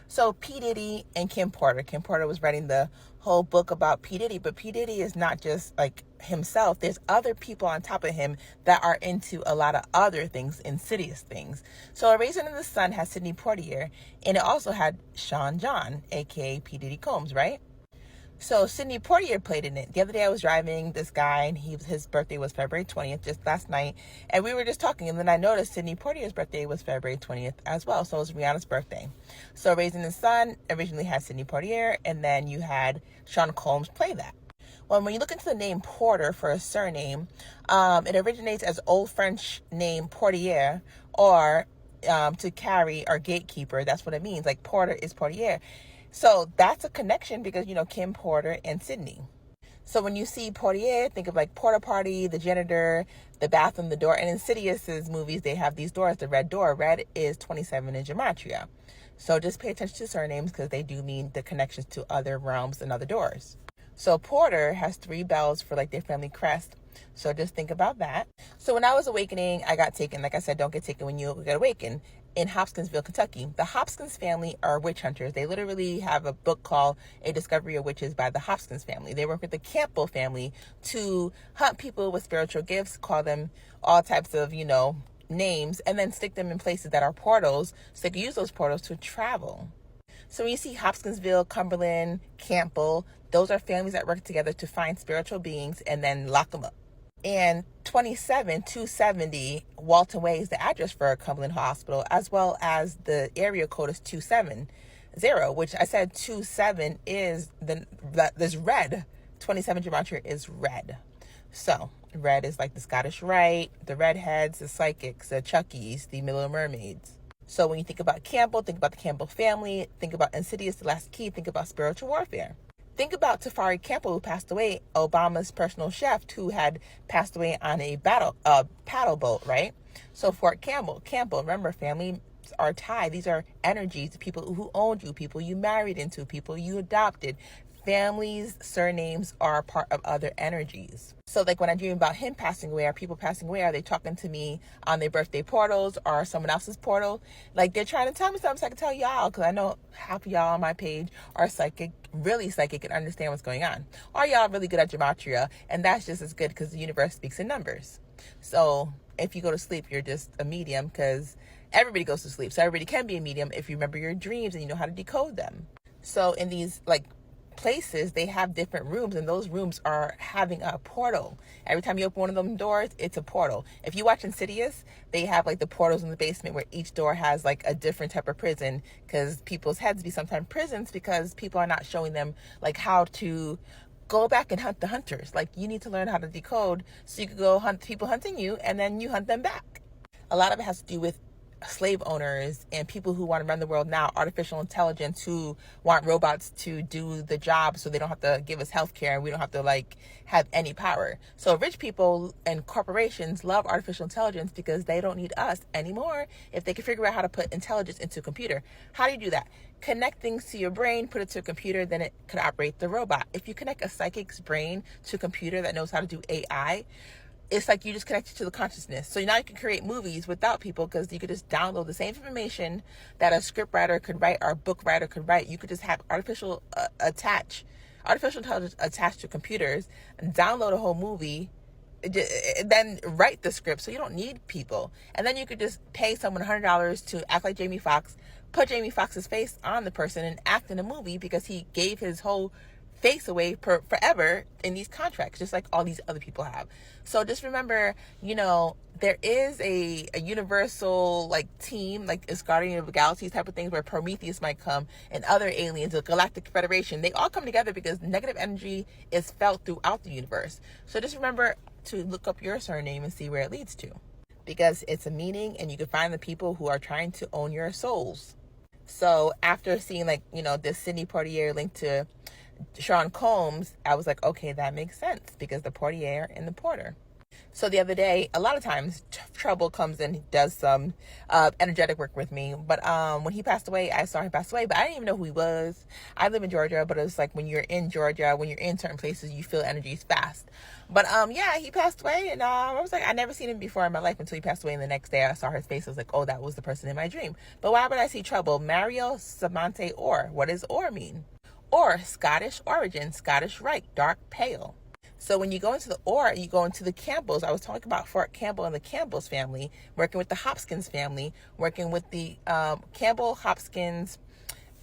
So P. Diddy and Kim Porter. Kim Porter was writing the whole book about P. Diddy, but P. Diddy is not just like himself. There's other people on top of him that are into a lot of other things, insidious things. So A Raisin in the Sun has Sidney Poitier, and it also had Sean John, aka P. Diddy Combs, right? So Sidney Poitier played in it. The other day I was driving this guy, and his birthday was February 20th, just last night. And we were just talking, and then I noticed Sidney Poitier's birthday was February 20th as well. So it was Rihanna's birthday. So Raising the Sun originally had Sidney Poitier, and then you had Sean Combs play that. Well, when you look into the name Porter for a surname, it originates as Old French name Portier, or to carry or gatekeeper. That's what it means. Like Porter is Portier. So that's a connection because, Kim Porter and Sidney. So when you see Portier, think of like Porta Party, the janitor, the bathroom, the door. And in Insidious's movies, they have these doors. The red door. Red is 27 in Gematria. So just pay attention to surnames because they do mean the connections to other realms and other doors. So Porter has 3 bells for like their family crest. So just think about that. So when I was awakening, I got taken. Like I said, don't get taken when you get awakened. In Hopkinsville, Kentucky. The Hopkins family are witch hunters. They literally have a book called A Discovery of Witches by the Hopkins family. They work with the Campbell family to hunt people with spiritual gifts, call them all types of, names, and then stick them in places that are portals so they can use those portals to travel. So when you see Hopkinsville, Cumberland, Campbell, those are families that work together to find spiritual beings and then lock them up. And 270 Walton Way is the address for Cumberland Hospital, as well as the area code is 270, which I said 27 is this red. 27 gematria is red. So red is like the Scottish Rite, the Redheads, the Psychics, the Chuckies, the Little Mermaids. So when you think about Campbell, think about the Campbell family, think about Insidious, the Last Key, think about spiritual warfare. Think about Tafari Campbell, who passed away, Obama's personal chef, who had passed away on a paddle boat, right? So Fort Campbell, remember, families are tied. These are energies, people who owned you, people you married into, people you adopted. Families' surnames are part of other energies. So like when I dream about him passing away, or people passing away, are they talking to me on their birthday portals or someone else's portal? Like they're trying to tell me something so I can tell y'all, because I know half of y'all on my page are psychic, really psychic, and understand what's going on. Or y'all really good at gematria, and that's just as good because the universe speaks in numbers. So if you go to sleep, you're just a medium, because everybody goes to sleep. So everybody can be a medium if you remember your dreams and you know how to decode them. So in these places, they have different rooms, and those rooms are having a portal. Every time you open one of them doors, it's a portal. If you watch Insidious, they have the portals in the basement where each door has a different type of prison, because people's heads be sometimes prisons because people are not showing them how to go back and hunt the hunters. You need to learn how to decode so you can go hunt people hunting you, and then you hunt them back. A lot of it has to do with slave owners and people who want to run the world now, artificial intelligence, who want robots to do the job so they don't have to give us health care and we don't have to have any power. So rich people and corporations love artificial intelligence because they don't need us anymore if they can figure out how to put intelligence into a computer. How do you do that? Connect things to your brain, put it to a computer, then it could operate the robot. If you connect a psychic's brain to a computer that knows how to do AI, it's like you just connect it to the consciousness. So now you can create movies without people, because you could just download the same information that a script writer could write or a book writer could write. You could just have artificial intelligence attached to computers and download a whole movie, then write the script. So you don't need people. And then you could just pay someone $100 to act like Jamie Foxx, put Jamie Foxx's face on the person and act in a movie, because he gave his whole face away forever in these contracts, just like all these other people have. So just remember, there is a universal team, it's Guardian of the Galaxies type of things, where Prometheus might come and other aliens, the Galactic Federation. They all come together because negative energy is felt throughout the universe. So just remember to look up your surname and see where it leads to, because it's a meaning, and you can find the people who are trying to own your souls. So after seeing this Sidney Poitier link to Sean Combs, I was like, okay, that makes sense, because the Portier and the Porter. So the other day, a lot of times, Trouble comes and does some energetic work with me. But when he passed away, I saw him pass away, but I didn't even know who he was. I live in Georgia, but it was like when you're in Georgia, when you're in certain places, you feel energies fast. But yeah, he passed away, and I was like, I never seen him before in my life until he passed away. And the next day, I saw his face. I was like, oh, that was the person in my dream. But why would I see Trouble? Mario Samante Orr. What does Orr mean? Orr, Scottish origin, Scottish rite, dark pale. So when you go into the Orr, you go into the Campbells. I was talking about Fort Campbell and the Campbells family, working with the Hopkins family, working with the Campbell Hopkins.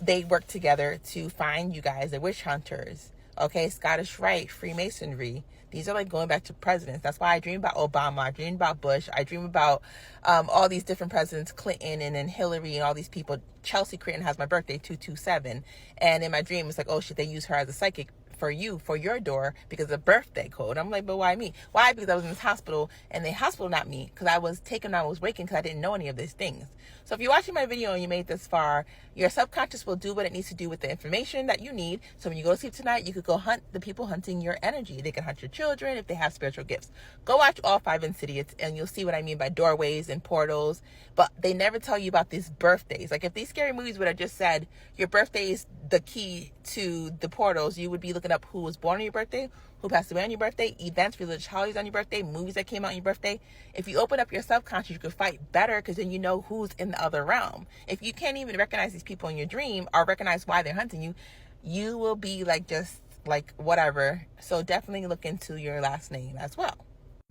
They work together to find you guys, the witch hunters. Okay, Scottish Rite, Freemasonry. These are like going back to presidents. That's why I dream about Obama. I dream about Bush. I dream about all these different presidents, Clinton and then Hillary and all these people. Chelsea Clinton has my birthday, 227. And in my dream, it's like, oh, should they use her as a psychic for you, for your door, because of birthday code? I'm like, but why me? Why? Because I was in this hospital, and the hospital not me, because I was taken, I was waking, because I didn't know any of these things. So if you're watching my video and you made this far, your subconscious will do what it needs to do with the information that you need. So when you go to sleep tonight, you could go hunt the people hunting your energy. They can hunt your children if they have spiritual gifts. Go watch all 5 Insidious, and you'll see what I mean by doorways and portals. But they never tell you about these birthdays. Like if these scary movies would have just said your birthday is the key to the portals, you would be looking up who was born on your birthday, who passed away on your birthday, events, religious holidays on your birthday, movies that came out on your birthday. If you open up your subconscious, you could fight better, because then you know who's in the other realm. If you can't even recognize these people in your dream or recognize why they're hunting you, you will be like just like whatever. So definitely look into your last name as well.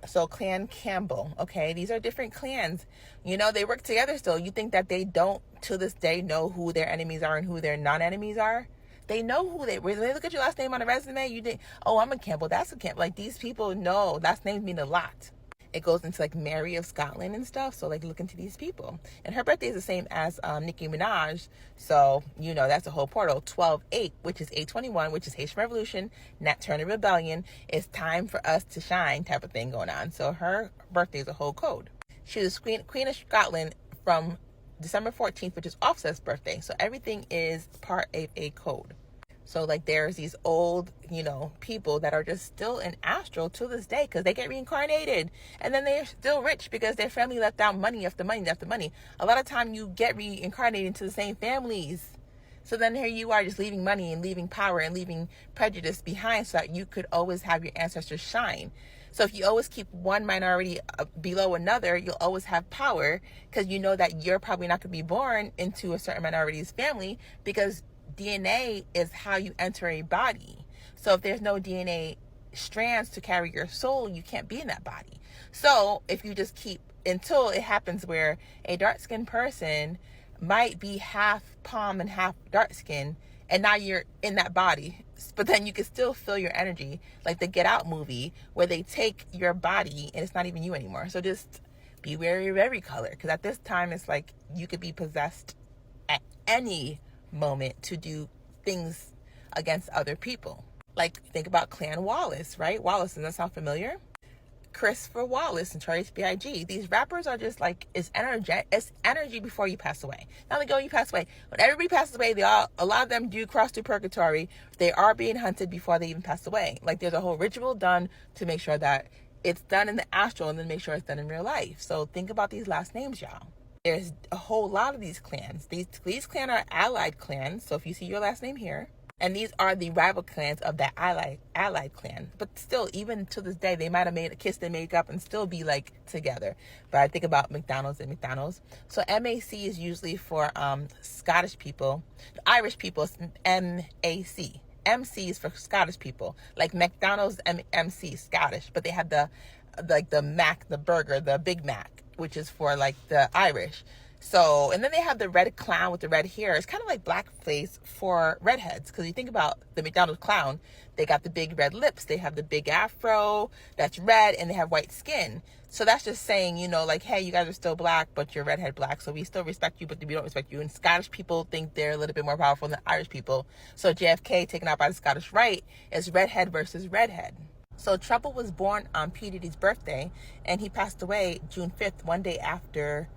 So Clan Campbell, okay, these are different clans. You know, they work together still. You think that they don't to this day know who their enemies are and who their non-enemies are? They know who they were. When they look at your last name on a resume, you think, oh, I'm a Campbell. That's a Campbell. Like, these people know last names mean a lot. It goes into like Mary of Scotland and stuff. So like look into these people. And her birthday is the same as Nicki Minaj. So, you know, that's a whole portal. 12/8, which is 821, which is Haitian Revolution, Nat Turner Rebellion. It's time for us to shine type of thing going on. So her birthday is a whole code. She was Queen of Scotland from December 14th, which is Offset's birthday. So everything is part of a code. So like there's these old, you know, people that are just still in astral to this day because they get reincarnated, and then they're still rich because their family left out money after money after money. A lot of time you get reincarnated into the same families. So then here you are just leaving money and leaving power and leaving prejudice behind so that you could always have your ancestors shine. So if you always keep one minority below another, you'll always have power because you know that you're probably not going to be born into a certain minority's family, because DNA is how you enter a body. So if there's no DNA strands to carry your soul, you can't be in that body. So if you just keep, until it happens where a dark-skinned person might be half palm and half dark skin, and now you're in that body, but then you can still feel your energy, like the Get Out movie where they take your body and it's not even you anymore. So just be wary of every color, because at this time it's like you could be possessed at any moment to do things against other people. Like think about Clan Wallace, right? Wallace, does that sound familiar? Christopher Wallace and Charlie B.I.G. These rappers are just like, it's energy before you pass away. Not like, oh, you pass away. When everybody passes away, a lot of them do cross through purgatory. They are being hunted before they even pass away. Like there's a whole ritual done to make sure that it's done in the astral and then make sure it's done in real life. So think about these last names, y'all. There's a whole lot of these clans. These clans are allied clans. So if you see your last name here, and these are the rival clans of that allied clan. But still, even to this day, they might have made a kiss and make up and still be like together. But I think about McDonald's and McDonald's. So MAC is usually for Scottish people. Irish people is MAC. MC is for Scottish people. Like McDonald's MC Scottish, but they have the Mac, the burger, the Big Mac, which is for like the Irish. So, and then they have the red clown with the red hair. It's kind of like blackface for redheads. Because you think about the McDonald's clown, they got the big red lips. They have the big afro that's red, and they have white skin. So that's just saying, you know, like, hey, you guys are still black, but you're redhead black. So we still respect you, but we don't respect you. And Scottish people think they're a little bit more powerful than Irish people. So JFK, taken out by the Scottish Rite, is redhead versus redhead. So Trouble was born on P. Diddy's birthday, and he passed away June 5th, one day after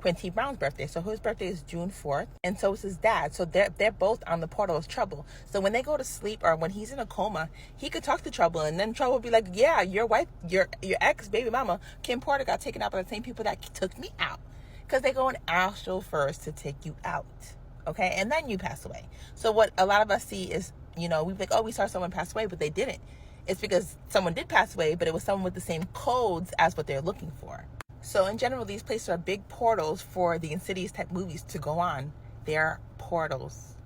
Quincy Brown's birthday. So his birthday is June 4th, and so is his dad. So they're both on the portal of Trouble. So when they go to sleep or when he's in a coma, he could talk to Trouble, and then Trouble will be like, yeah, your wife, your ex baby mama, Kim Porter, got taken out by the same people that took me out. Because they go in astral first to take you out. Okay? And then you pass away. So what a lot of us see is, we think, oh, we saw someone pass away, but they didn't. It's because someone did pass away, but it was someone with the same codes as what they're looking for. So in general, these places are big portals for the Insidious type movies to go on. They're portals.